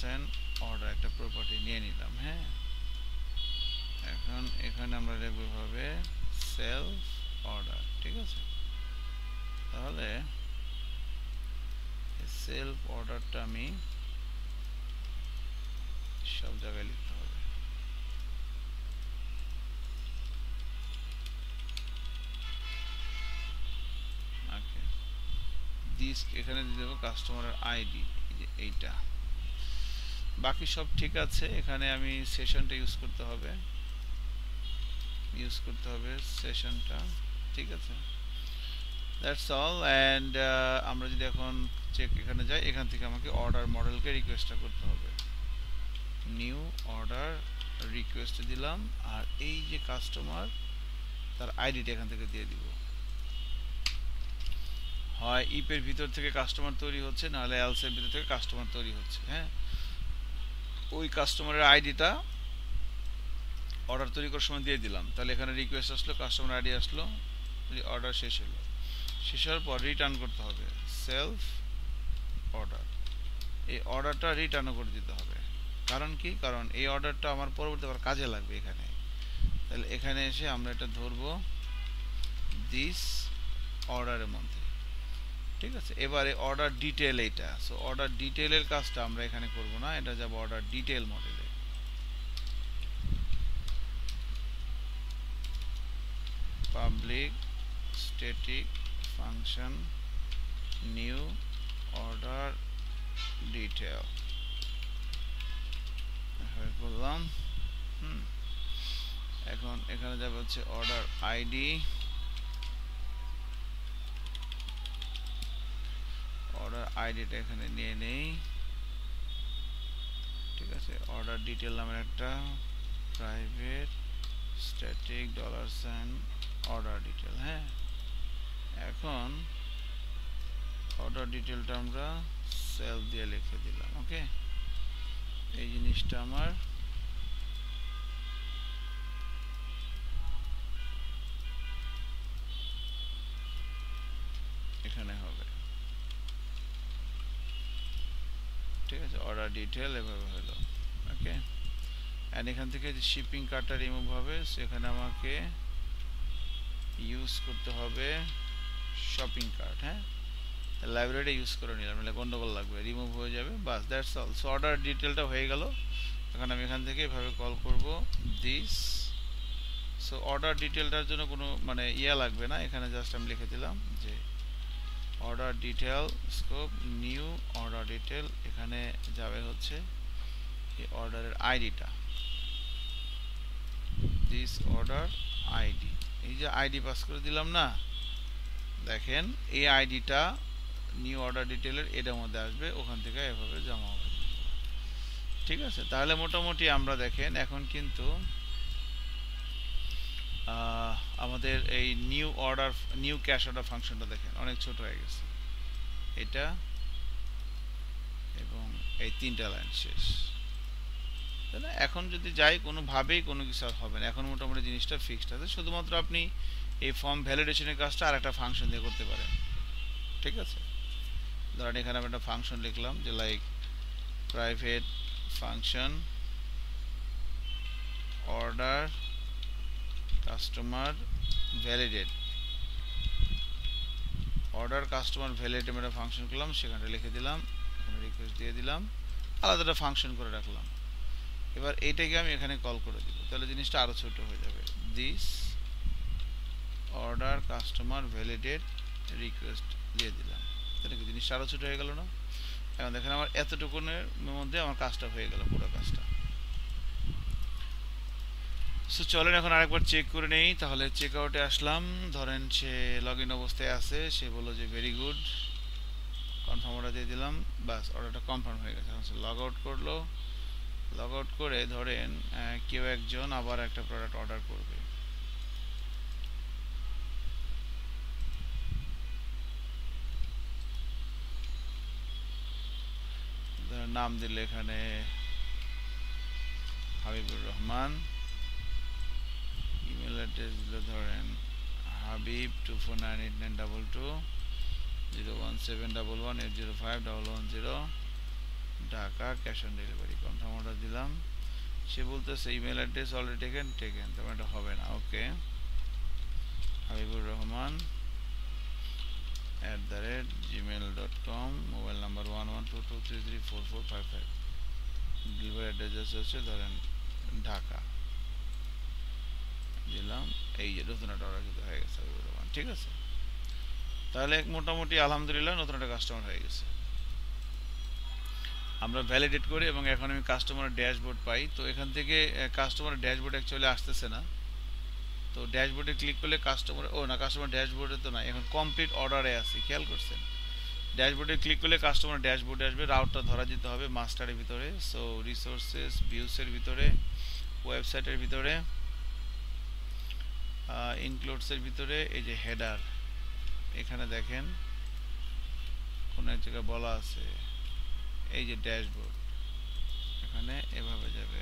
$সাইন অর্ডার একটা প্রপার্টি নিয়ে নিলাম। হ্যাঁ, এখন এখানে আমরা লিখব ভাবে সেলফ অর্ডার, ঠিক আছে। তাহলে সেলফ অর্ডারটা আমি সব জায়গায় লিখতে হবে। ওকে, দিস এখানে দিয়ে দেবো কাস্টমারের আইডি, এইটা। বাকি সব ঠিক আছে, এখানে আমি সেশনটা ইউজ করতে হবে সেশনটা, ঠিক আছে। That's all. অ্যান্ড আমরা যদি এখন চেক এখানে যাই, এখান থেকে আমাকে অর্ডার মডেলকে রিকোয়েস্টটা করতে হবে, নিউ অর্ডার রিকোয়েস্ট দিলাম, আর এই যে কাস্টমার তার আইডিটা এখান থেকে দিয়ে দিব। হয় ইপের ভিতর থেকে কাস্টমার তৈরি হচ্ছে, নাহলে এলস এর ভিতর থেকে কাস্টমার তৈরি হচ্ছে। হ্যাঁ, ওই কাস্টমারের আইডিটা অর্ডার তৈরি করার সময় দিয়ে দিলাম, তাহলে এখানে রিকোয়েস্ট আসলো, কাস্টমার আইডি আসলো, অর্ডার শেষ হলো। শেষ হওয়ার পর রিটার্ন করতে হবে সেলফ অর্ডার, এই অর্ডারটা রিটার্নও করে দিতে হবে। কারণ কি, কারণ এই অর্ডারটা আমার পরবর্তী আবার কাজে লাগবে এখানে। তাহলে এখানে এসে আমরা এটা ধরবো দিস অর্ডারের মধ্যে, ঠিক আছে। এবারে অর্ডার ডিটেল এইটা, সো অর্ডার ডিটেলের কাজটা আমরা এখানে করব না, এটা যাব অর্ডার ডিটেল মডেলে। Public static function new order detail করলাম। এখন এখানে যাবে হচ্ছে অর্ডার আইডি, অর্ডার আইডিটা এখানে নিয়ে নেই, ঠিক আছে। অর্ডার ডিটেল নামের একটা private static $sign order detail. হ্যাঁ, এখন অর্ডার ডিটেলটা আমরা সেল দিয়ে লিখে দিলাম। ওকে, এই জিনিসটা আমার এখানে হবে, ঠিক আছে। অর্ডার ডিটেল এভাবে হলো। ওকে, অ্যান্ড এখান থেকে যে শিপিং কার্ডটা রিমুভ হবে, সেখানে আমাকে ইউজ করতে হবে শপিং কার্ট। হ্যাঁ, লাইব্রেরি ইউজ করে নিলাম, নাহলে গন্ডগোল লাগবে, রিমুভ হয়ে যাবে। বাস, দ্যাটস অল। সো অর্ডার ডিটেলটা হয়ে গেল। এখন আমি এখান থেকে এভাবে কল করব দিস। সো অর্ডার ডিটেলটার জন্য কোনো মানে ইয়া লাগবে না, এখানে জাস্ট আমি লিখে দিলাম যে order detail scope new order detail, এখানে যাবে হচ্ছে এই অর্ডারের আইডিটা, দিস অর্ডার আইডি, এই যে আইডি পাস করে দিলাম না, দেখেন এই আইডিটা নিউ অর্ডার ডিটেলের এটার মধ্যে আসবে, ওখান থেকে এভাবে জমা হবে। ঠিক আছে, তাহলে মোটামুটি আমরা দেখেন এখন কিন্তু আহ, আমাদের এই নিউ ক্যাশ অর্ডার ফাংশনটা দেখেন অনেক ছোট হয়ে গেছে। এটা এবং এই তিনটা লাইন শেষ, তাই না? এখন যদি যাই কোনোভাবেই কোনো কিছু আর হবে না, এখন মোটামুটি জিনিসটা ফিক্সড আছে, শুধুমাত্র আপনি এই ফর্ম ভ্যালিডেশনের কাজটা আর একটা ফাংশন দিয়ে করতে পারেন। ঠিক আছে, ধরেন এখানে আমি একটা ফাংশন লিখলাম যে like private function order customer validate, order customer validate আমি একটা ফাংশন করলাম, সেখানে লিখে দিলাম, এখানে রিকোয়েস্ট দিয়ে দিলাম, আলাদা একটা ফাংশন করে রাখলাম। এবার এইটাকে আমি এখানে কল করে দিব, তাহলে জিনিসটা আরও ছোট হয়ে যাবে। This order customer validate request দিয়ে দিলাম, তাহলে কি জিনিসটা আরও ছোট হয়ে গেল না? এখন দেখেন আমার এতটুকুনের মধ্যে আমার কাজটা হয়ে গেল, পুরো কাজটা। সো চলেন এখন আরেকবার চেক করে নেই। তাহলে চেক আউটে আসলাম, ধরেন সে লগ ইন অবস্থায় আছে, সে বললো যে ভেরি গুড, কনফার্ম অর্ডার দিয়ে দিলাম, বাস অর্ডারটা কনফার্ম হয়ে গেছে। এখন সে লগ আউট করলো, লগ আউট করে ধরেন কেউ একজন আবার একটা প্রোডাক্ট অর্ডার করবে, নাম দিলে এখানে হাবিবুর রহমান, ইমেল অ্যাড্রেস দিলে ধরেন habib249892001711805180 Dhaka, cash on delivery, confirm order দিলাম। সে বলতেছে ইমেল অ্যাড্রেস অলরেডি টেকেন, তারপর এটা হবে না। Okay, Habibur Rahman @gmail.com, mobile number 1122334455, delivery address হচ্ছে ধরেন ঢাকা, দিলাম। এই যে নতুন একটা অর্ডার কিন্তু হয়ে গেছে হাবিবুর রহমান। ঠিক আছে, তাহলে মোটামুটি আলহামদুলিল্লাহ নতুন একটা কাস্টমার হয়ে গেছে। আমরা ভ্যালিডেট করি এবং এখন আমি কাস্টমারের ড্যাশবোর্ড পাই। তো এখান থেকে কাস্টমারের ড্যাশবোর্ড অ্যাকচুয়ালি আসতেছে না, তো ড্যাশবোর্ডে ক্লিক করলে কাস্টমার ড্যাশবোর্ডে তো না, এখন কমপ্লিট অর্ডারে আছে, খেয়াল করছেন? ড্যাশবোর্ডে ক্লিক করলে কাস্টমার ড্যাশবোর্ডে আসবে, রাউটটা ধরা যেতে হবে মাস্টারের ভিতরে। সো রিসোর্সেস ভিউসের ভিতরে, ওয়েবসাইটের ভিতরে, ইনক্লুডসের ভিতরে, এই যে হেডার, এখানে দেখেন কোনো এক জায়গায় বলা আছে এই যে ড্যাশবোর্ড, এখানে এভাবে যাবে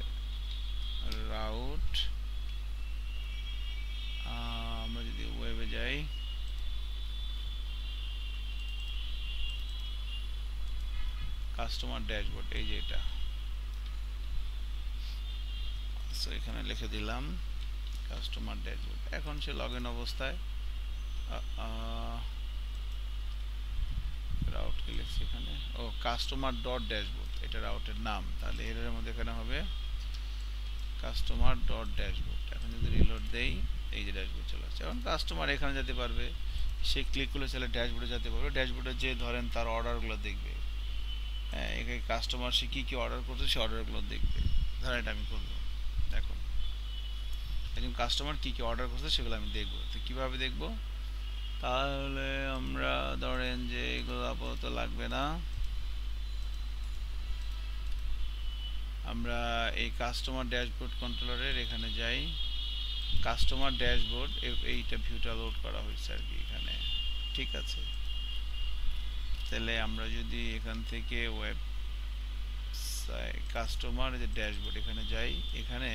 রাউট। আমরা যদি ওয়েবে যাই, কাস্টমার ড্যাশবোর্ড, এই যে এটা। সো এখানে লিখে দিলাম কাস্টমার ড্যাশবোর্ড। এখন সে লগ ইন অবস্থায়, রাউট কি লিখছি এখানে, ও কাস্টমার ডট ড্যাশবোর্ড, এটা রাউটের নাম। তাহলে এর মধ্যে এখানে হবে কাস্টমার ডট ড্যাশবোর্ড। এখন যদি রিলোড দেই, এই যে ড্যাশবোর্ড চলে আসছে। এখন কাস্টমার এখানে যেতে পারবে, সে ক্লিক করলে চলে ড্যাশবোর্ডে যেতে পারবে, ড্যাশবোর্ডে যে ধরেন তার অর্ডারগুলো দেখবে। হ্যাঁ, এখানে কাস্টমার সে কী কী অর্ডার করছে সে অর্ডারগুলো দেখবে। ধরেন এটা আমি করবো, দেখুন একজন কাস্টমার কী কী অর্ডার করছে সেগুলো আমি দেখবো। তো কীভাবে দেখবো? তাহলে আমরা ধরেন যে এগুলো আপাতত লাগবে না, আমরা এই কাস্টমার ড্যাশবোর্ড কন্ট্রোলারের এখানে যাই, কাস্টমার ড্যাশবোর্ড, এইটা ভিউটা লোড করা হয়েছে আর কি এখানে। ঠিক আছে, তাহলে আমরা যদি এখান থেকে ওয়েব কাস্টমার যে ড্যাশবোর্ড এখানে যাই, এখানে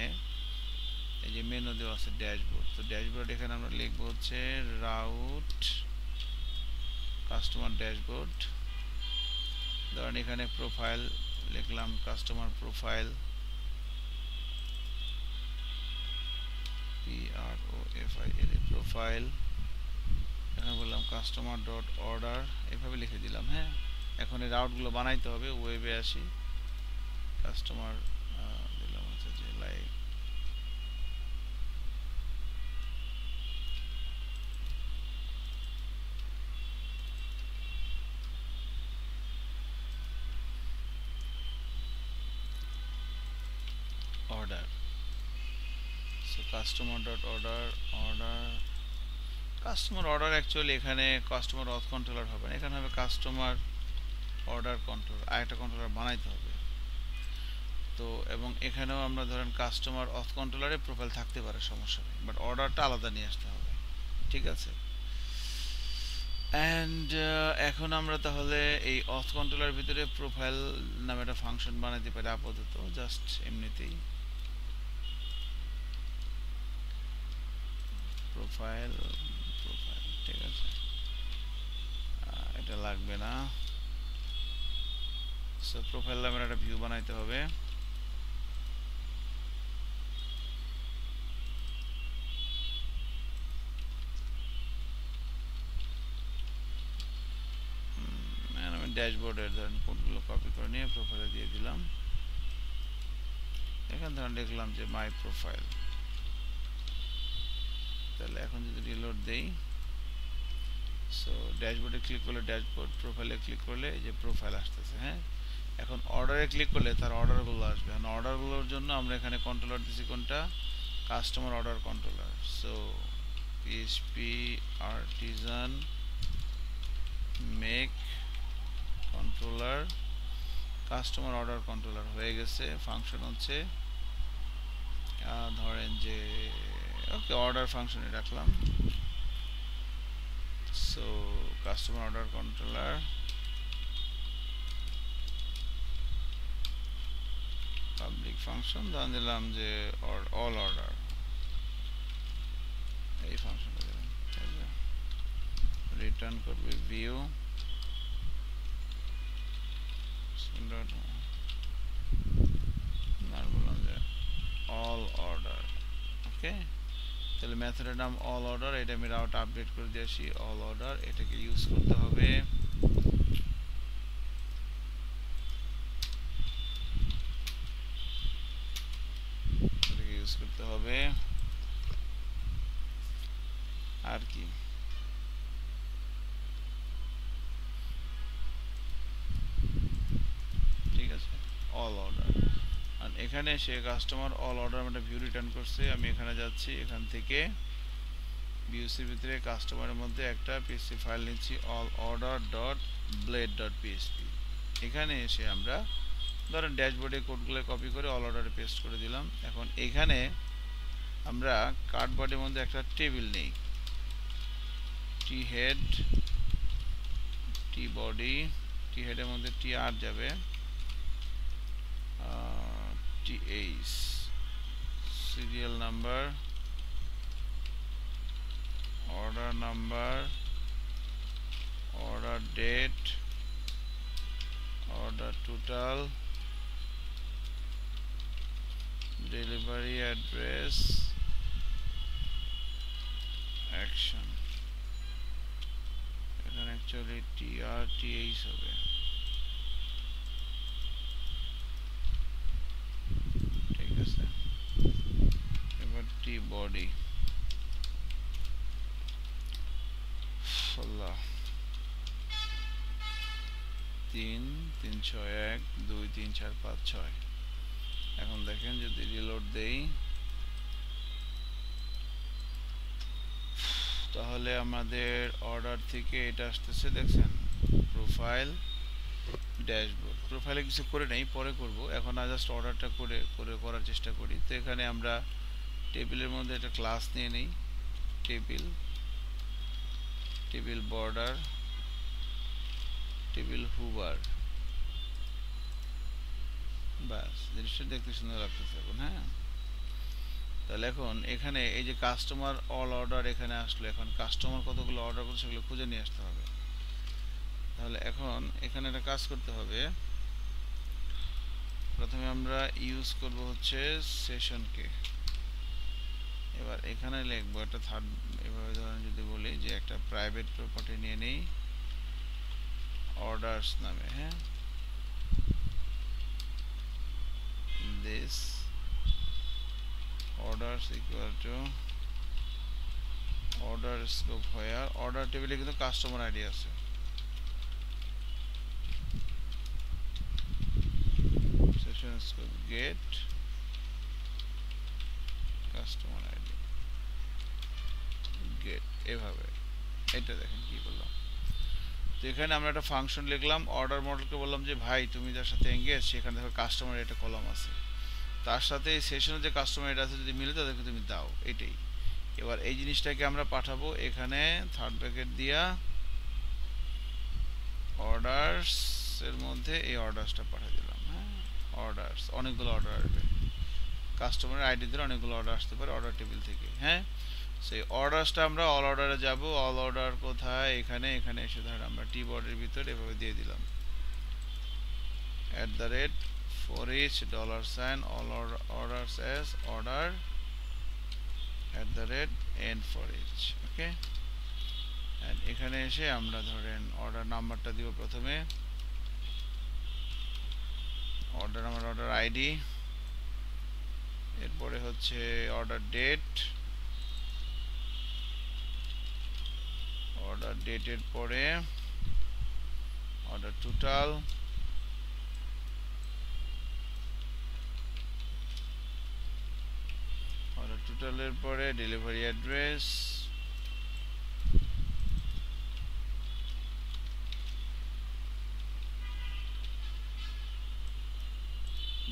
এই যে মেনু দেওয়া আছে ড্যাশবোর্ড, তো ড্যাশবোর্ড এখানে আমরা লিখবো হচ্ছে রাউট কাস্টমার ড্যাশবোর্ড। ধরেন এখানে প্রোফাইল লিখলাম, কাস্টমার প্রোফাইল, PROFIL প্রোফাইল, এখানে বললাম কাস্টমার ডট অর্ডার, এভাবে লিখে দিলাম। হ্যাঁ, এখন এই রাউটগুলো বানাইতে হবে। ওয়েবে আসি, কাস্টমার দিলাম হচ্ছে যে like order. So customer dot order, customer order actually এখানে কাস্টমার অথ কন্ট্রোলার হবে না, এখানে হবে কাস্টমার অর্ডার কন্ট্রোল, আরেকটা কন্ট্রোলার বানাইতে হবে। তো এবং এখানেও আমরা ধরেন কাস্টমার অথ কন্ট্রোলারে প্রোফাইল থাকতে পারে, সমস্যা নেই, বাট অর্ডারটা আলাদা নিয়ে আসতে হবে। ঠিক আছে। অ্যান্ড এখন আমরা তাহলে এই অথ কন্ট্রোলার ভিতরে প্রোফাইল নামে একটা ফাংশন বানাতে পারি আপাতত, জাস্ট এমনিতেই প্রোফাইল প্রোফাইল। ঠিক আছে, এটা লাগবে না। সো প্রোফাইল নামের একটা ভিউ বানাইতে হবে। আমি ড্যাশবোর্ডের ধরেন কোডগুলো কপি করে নিয়ে প্রোফাইলে দিয়ে দিলাম। এখানে ধরেন দেখলাম যে মাই প্রোফাইল। তাহলে এখন যদি রিলোড দেই, সো ড্যাশবোর্ডে ক্লিক করলে ড্যাশবোর্ড, প্রোফাইলে ক্লিক করলে এই যে প্রোফাইল আসতেছে। হ্যাঁ, এখন অর্ডারে ক্লিক করলে তার অর্ডারগুলো আসবে। এখন অর্ডারগুলোর জন্য আমরা এখানে কন্ট্রোলার দিছি কোনটা, customer order controller. So PHP Artisan make controller customer order controller হয়ে গেছে। ফাংশন হচ্ছে ধরেন যে ওকে অর্ডার ফাংশনে রাখলাম। So customer order controller public function ধরে দিলাম যে অল অর্ডার, এই ফাংশনটা দিলাম। রিটার্ন করবে ভিউ আর বললাম যে অল অর্ডার। ওকে, তাহলে মেথডের নাম অল অর্ডার, এটা আমি রাউট আপডেট করে দিয়ে আসি। অল অর্ডার এটাকে ইউজ করতে হবে। এটাকে ইউজ করতে হবে আর কি, ঠিক আছে, অল অর্ডার। আর এখানে সে কাস্টমার অল অর্ডার একটা ভিউ রিটার্ন করছে। আমি এখানে যাচ্ছি, এখান থেকে ভিউসির ভিতরে কাস্টমারের মধ্যে একটা পিএসপি ফাইল নিচ্ছি, all order dot blade dot PSP. এখানে এসে আমরা ধরেন ড্যাশবোর্ডে কোডগুলো কপি করে অল অর্ডারে পেস্ট করে দিলাম। এখন এখানে আমরা কার্ডবোর্ডের মধ্যে একটা টেবিল নেই, টি হেড টি বডি, টি হেডের মধ্যে টি আর যাবে, T H serial number, order number, order date, order total, delivery address, action. এখানে actually T R T H হবে। ঠিক আছে, এবার টি বডি 3 3 6 1 2 3 4 5 6। এখন দেখেন যদি রিলোড দেই, তাহলে আমাদের অর্ডার থেকে এটা আসতেছে, দেখছেন প্রোফাইল ড্যাশবোর্ড। প্রোফাইলে কিছু করে নেই, পরে করব। এখন জাস্ট অর্ডারটা করার চেষ্টা করি। তো এখানে আমরা টেবিলের মধ্যে একটা ক্লাস নিয়ে নেই, টেবিল বর্ডার, টেবিল হুবার। বাস, জিনিসটা দেখতে সুন্দর লাগতেছে এখন। হ্যাঁ, তাহলে এখন এখানে এই যে কাস্টমার অল অর্ডার এখানে আসলো, এখন কাস্টমার কতগুলো অর্ডার করছে সেগুলো খুঁজে নিয়ে আসতে হবে। তাহলে এখন এখানে একটা কাজ করতে হবে। প্রথমে আমরা ইউজ করব হচ্ছে সেশনকে। এবার এখানে লিখবো একটা থার্ড, এভাবে ধরেন যদি বলি যে একটা প্রাইভেট প্রপার্টি নিয়ে নেই অর্ডারস নামে। হ্যাঁ, this orders equal to order scope where order টেবিলে কিন্তু কাস্টমার আইডি আছে। session scope get customer ID get, এভাবে। এটা দেখেন কি বললাম, তো এখানে আমরা একটা ফাংশন লিখলাম, অর্ডার মডেলকে বললাম যে ভাই তুমি যার সাথে এঙ্গেজ সেখানে দেখো কাস্টমার একটা কলাম আছে, তার সাথে এই সেশনে যে কাস্টমার এটা আছে যদি মিলে তাদেরকে তুমি দাও, এটাই। এবার এই জিনিসটাকে আমরা পাঠাবো এখানে থার্ড ব্র্যাকেট দিয়া অর্ডারস এর মধ্যে এই অর্ডারসটা পাঠিয়ে দিলাম। হ্যাঁ, অর্ডারস, অনেকগুলো অর্ডার আসবে, কাস্টমারের আইডি ধরে অনেকগুলো অর্ডার আসতে পারে অর্ডার টেবিল থেকে। হ্যাঁ, সেই অর্ডারসটা আমরা অল অর্ডারে যাব, অল অর্ডার কোথায়, এখানে, এখানে এসে ধরেন আমরা টি বোর্ডের ভিতরে এভাবে দিয়ে দিলাম for each $sign all orders as order end for each, okay. And এখানে এসে আমরা ধরেন অর্ডার নাম্বারটা দিব প্রথমে, অর্ডার নাম্বার, অর্ডার আইডি, এরপরে হচ্ছে অর্ডার ডেট, অর্ডার ডেটের পরে অর্ডার টোটাল, অর্ডার টোটালের পরে ডেলিভারি অ্যাড্রেস,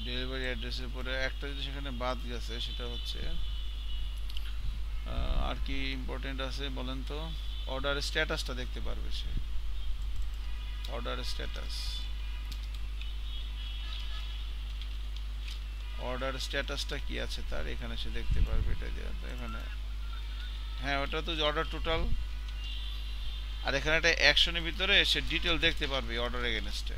ডেলিভারি অ্যাড্রেসের পরে একটা যদি সেখানে বাদ গেছে সেটা হচ্ছে আর কি ইম্পর্টেন্ট আছে বলেন তো, অর্ডার স্ট্যাটাসটা দেখতে পারবে সে, অর্ডার স্ট্যাটাস, অর্ডার স্ট্যাটাসটা কি আছে তার এখানে সে দেখতে পারবে, এটা দিয়ে এখানে। হ্যাঁ, ওটা তো অর্ডার টোটাল, আর এখানে একটা অ্যাকশনের ভিতরে সে ডিটেল দেখতে পারবে অর্ডার এগেইনস্টে।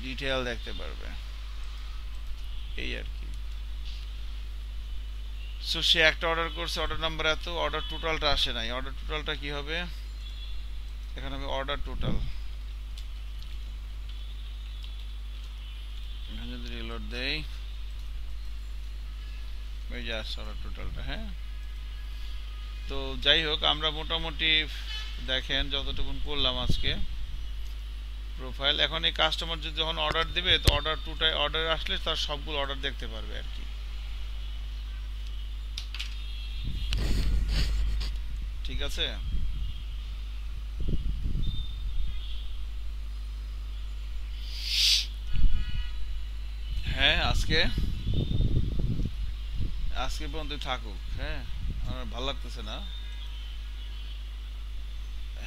ডিটেল দেখতে পারবে, এই আর কি। সো সে একটা অর্ডার করছে, অর্ডার নাম্বার এত, অর্ডার টোটালটা আসে নাই, অর্ডার টোটালটা কি হবে, এখানে হবে অর্ডার টোটাল, এখানে যদি রিলোড দেই এই যে আসছে অর্ডার টোটালটা। হ্যাঁ, তো যাই হোক আমরা মোটামুটি দেখেন যতটুকুন করলাম আজকে প্রোফাইল। এখন এই কাস্টমার যদি যখন অর্ডার দিবে তো অর্ডার টুটায় অর্ডার আসলে তার সবগুলো অর্ডার দেখতে পারবে আর কি, ঠিক আছে। হ্যাঁ, আজকে আজকে পর্যন্ত থাকুক। হ্যাঁ, আমার ভালো লাগতেছে না।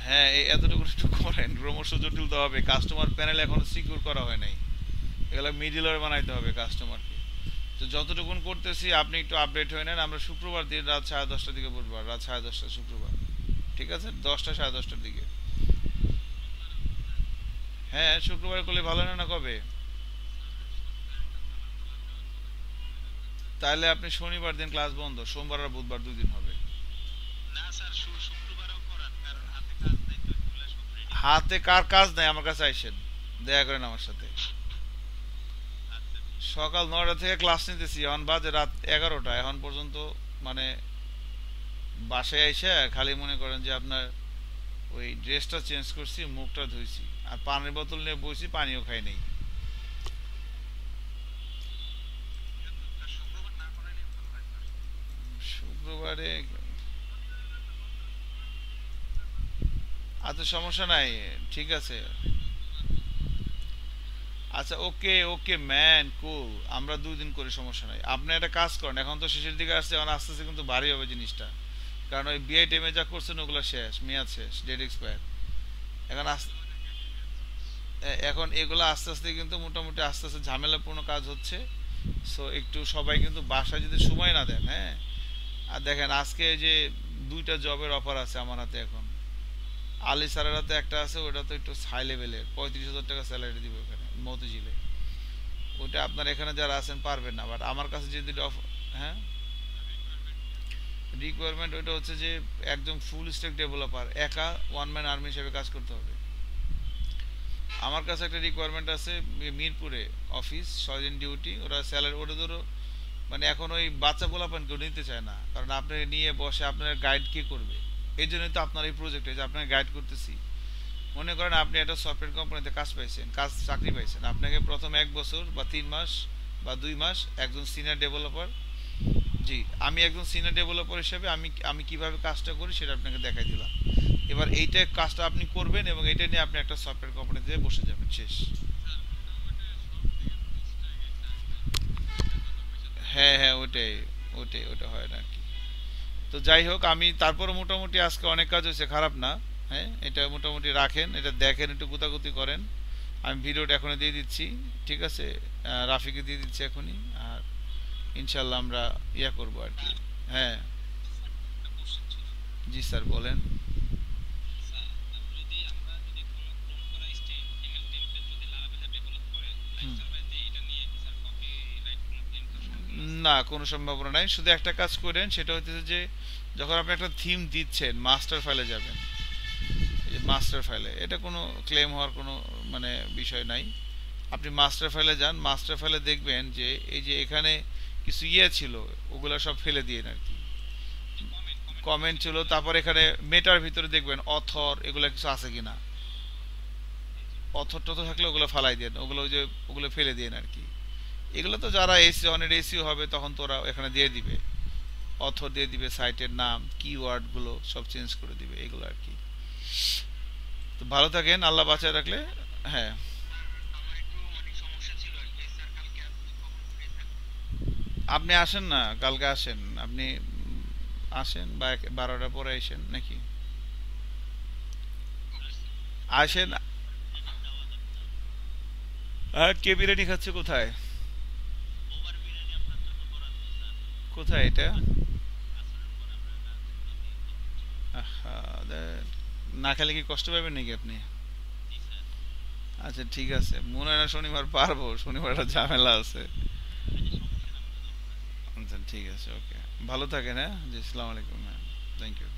হ্যাঁ, এই এতটুকু একটু করেন, ক্রমশ জটিল তো হবে, কাস্টমার প্যানেল এখন সিকিউর করা হয় নাই, এগুলো মিডিলওয়্যার বানাইতে হবে কাস্টমারকে। তো যতটুকুন করতেছি আপনি একটু আপডেট হয়ে নেন। আমরা শুক্রবার দিন রাত 10:30টার দিকে, বুধবার রাত 10:30 শুক্রবার, ঠিক আছে, 10টা 10:30টার দিকে। হ্যাঁ, শুক্রবার করলে ভালো না, না কবে? তাহলে আপনি শনিবার দিন ক্লাস বন্ধ, সোমবার আর বুধবার 2 দিন হবে। হাতে কার কাজ নাই, আমার কাছে আইসেন, দয়া করেন আমার সাথে। সকাল 9টা থেকে ক্লাস নিতেছি, এখন বাজে রাত 11টা, এখন পর্যন্ত মানে বাসায় এসে খালি মনে করেন যে আপনার ওই ড্রেসটা চেঞ্জ করছি, মুখটা ধুইছি, আর পানির বোতল নিয়ে বসি, পানিও খাই নেই। শুক্রবারে আচ্ছা, সমস্যা নাই, ঠিক আছে। আচ্ছা, ওকে ওকে ম্যান, কুল, আমরা 2 দিন করি, সমস্যা নাই। আপনি একটা কাজ করেন, এখন তো শেষের দিকে আসছে, এখন আস্তে আস্তে কিন্তু ভারী হবে জিনিসটা, কারণ ওই বিআই টেমে যা করছেন ওগুলো শেষ, মেয়াদ শেষ, ডেট এক্সপায়ার। এখন এখন এগুলো আস্তে আস্তে কিন্তু মোটামুটি আস্তে আস্তে ঝামেলাপূর্ণ কাজ হচ্ছে। সো একটু সবাই কিন্তু বাসায় যদি সময় না দেন, হ্যাঁ। আর দেখেন আজকে যে 2টা জবের অফার আছে আমার হাতে এখন, আলি স্যারের হাতে একটা আছে, ওটা তো একটু হাই লেভেলের, 35,000 টাকা স্যালারি দিব এখানে মতিঝিলে। ওটা আপনার এখানে যারা আছেন পারবেন না, বাট আমার কাছে যে দুটো অফার। হ্যাঁ, রিকোয়ারমেন্ট ওইটা হচ্ছে যে একদম ফুল স্ট্যাক ডেভেলপার, একা ওয়ান ম্যান আর্মি হিসেবে কাজ করতে হবে। আমার কাছে একটা রিকোয়ারমেন্ট আছে মিরপুরে, অফিস 6 দিন ডিউটি, ওরা স্যালারি ওটা ধরো মানে এখন ওই বাচ্চা পোলাপান কেউ নিতে চায় না, কারণ আপনাকে নিয়ে বসে আপনার গাইড কে করবে। এই জন্যই তো আপনার এই প্রজেক্টে যে আপনাকে গাইড করতেছি। মনে করেন আপনি একটা সফটওয়্যার কোম্পানিতে কাজ পাইছেন, চাকরি পাইছেন, আপনাকে প্রথম 1 বছর বা 3 মাস বা 2 মাস একজন সিনিয়র ডেভেলপার জি, আমি একজন সিনিয়র ডেভেলপার হিসেবে আমি আমি কিভাবে কাজটা করি সেটা আপনাকে দেখাই দিলাম। এবার এইটা কাজটা আপনি করবেন এবং এটা নিয়ে আপনি একটা সফটওয়্যার কোম্পানিতে বসে যাবেন, শেষ। হ্যাঁ হ্যাঁ, ওটাই ওটাই, ওটা হয় না আর কি। তো যাই হোক, আমি তারপরে মোটামুটি আজকে অনেক কাজ হয়েছে, খারাপ না। হ্যাঁ, এটা মোটামুটি রাখেন, এটা দেখেন, একটু গুতাগুতি করেন। আমি ভিডিওটা এখনই দিয়ে দিচ্ছি, ঠিক আছে? রাফিকে দিয়ে দিচ্ছি এখনই। আর ইনশাল্লাহ আমরা ইয়া করবো আর কি। হ্যাঁ। জি স্যার, বলেন। হুম। না, কোনো সম্ভাবনা নাই। শুধু একটা কাজ করেন, সেটা হচ্ছে যে যখন আপনি একটা থিম দিচ্ছেন, মাস্টার ফাইলে যাবেন। এই যে মাস্টার ফাইলে, এটা কোনো ক্লেম হওয়ার কোনো মানে বিষয় নাই। আপনি মাস্টার ফাইলে যান, মাস্টার ফাইলে দেখবেন যে এই যে এখানে কিছু ইয়ে ছিল, ওগুলো সব ফেলে দিয়ে আর কি। কমেন্ট ছিল, তারপর এখানে মেটার ভিতরে দেখবেন অথর, এগুলো কিছু আছে কিনা। অথর টথর থাকলে ওগুলো ফালাই দেন, ওগুলো ওই যে ওগুলো ফেলে দেন আর কি। এগুলো তো যারা এসি অনেক এসিও হবে তখন তো ওরা এখানে দিয়ে দিবে, অথর দিয়ে দিবে, সাইটের নাম, কিওয়ার্ড গুলো সব চেঞ্জ করে দিবে, এগুলো আর কি। তো ভালো থাকেন, আল্লাহ বাঁচায় রাখলে। হ্যাঁ। আপনি আসেন না, কালকে আসেন আপনি। আসেন বা 12টার পরে আসেন নাকি? আসেন। কে বিরিয়ানি খাচ্ছে কোথায়? কোথায় এটা? আহা, না খেলে কি কষ্ট পাবেন নাকি আপনি? আচ্ছা ঠিক আছে, মনে হয় না শনিবার পারবো, শনিবার একটা ঝামেলা আছে। আচ্ছা ঠিক আছে, ওকে। ভালো থাকেন, হ্যাঁ জি, আসসালামু আলাইকুম, হ্যাঁ। Thank you.